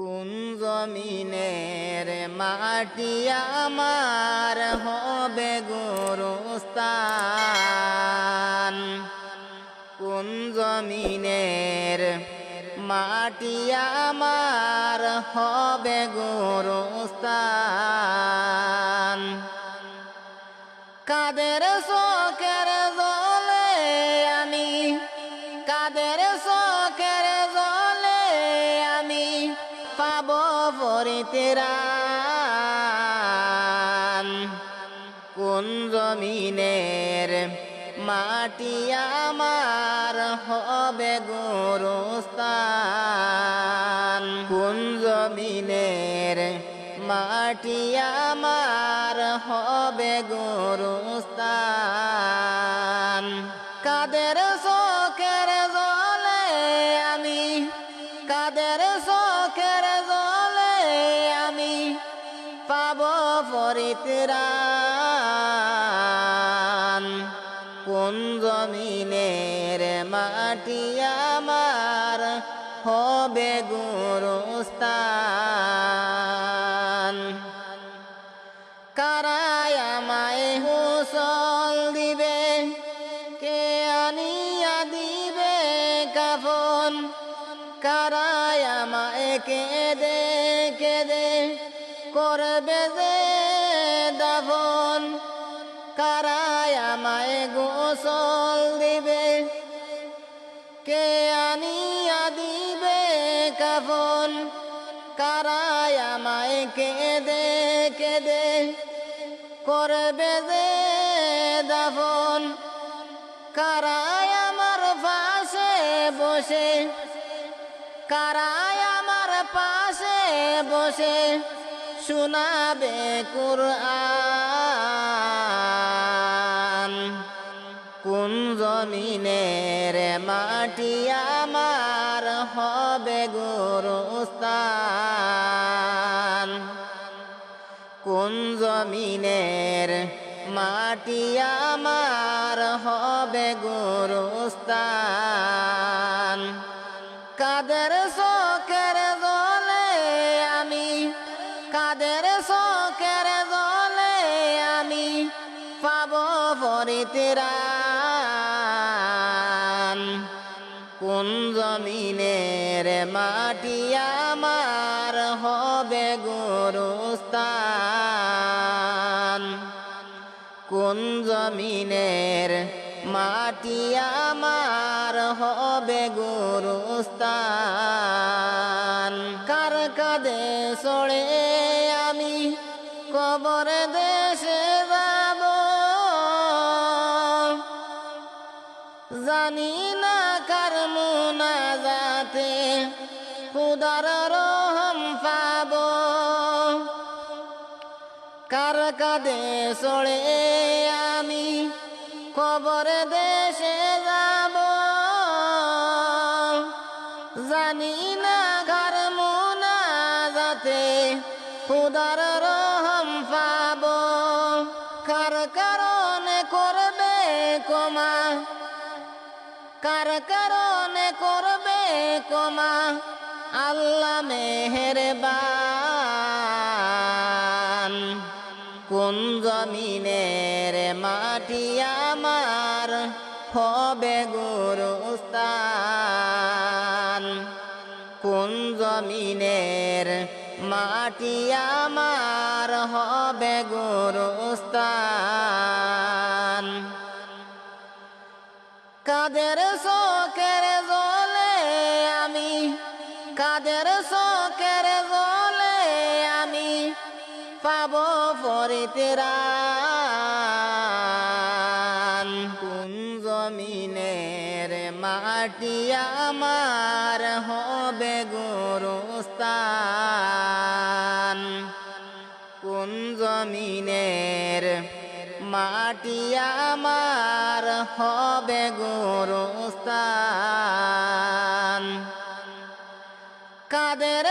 কোন জমিনের মাটি আমার হবে গোরস্থান। কোন জমিনের মাটি আমার হবে গোরস্থান। কাদের চোখের জলে আমি, কাদের চোখের জলে আমি পাব পরিত্রাণ। কোন জমিনের মাটি আমার হবে গোরস্থান। কোন জমিনের মাটি আমার হবে গোরস্থান। কাদের চোখের জলে আমি, কাদের চোখের জলে আমি পাব পরিত্রাণ। কোন জমিনের মাটি আমার হবে গোরস্থান। কারায় আমায় গোসল দিবে, কে আনিয়া দিবে কাফন। কারায় আমায় কেঁদে কেঁদে করবে যে দাফন। কারায় আমায় গোসল দিবে, কে আনিয়া দিবে কাফন। কারায় আমায় কেঁদে কেঁদে করবে যে দাফন। কারায় আমার পাশে বসে, কারায় আমার পাশে বসে শোনাবে কুরআন। কোন জমিনের মাটি আমার হবে গোরস্থান। কোন জমিনের মাটি আমার হবে গোরস্থান। কাদের চোখের জলে আমি, কাদের চোখের জলে আমি পাব পরিত্রাণ। কোন জমিনের মাটি আমার হবে গোরস্থান। কোন জমিনের মাটি আমার হবে গোরস্থান। কার কাঁধে চড়ে আমি কবর দেশে যাব, জানি না কার মুনাজাতে খুদার রহম পাব। কার কাঁধে চড়ে আমি কবর দেশে যাব, জানি না কার মুনাজাতে খুদার রহম পাব। কার কারণে করবে ক্ষমা, কার কারণে করবে ক্ষমা আল্লাহ মেহেরবান। কোন জমিনের মাটি আমার হবে গোরস্থান। কোন জমিনের মাটি আমার হবে গোরস্থান। কাদের চোখের জলে আমি, কাদের চোখের জলে আমি পাব পরিত্রাণ। কোন জমিনের মাটি আমার হবে গোরস্থান। কোন জমিনের মাটি আমার হবে গোরস্থান। কাদের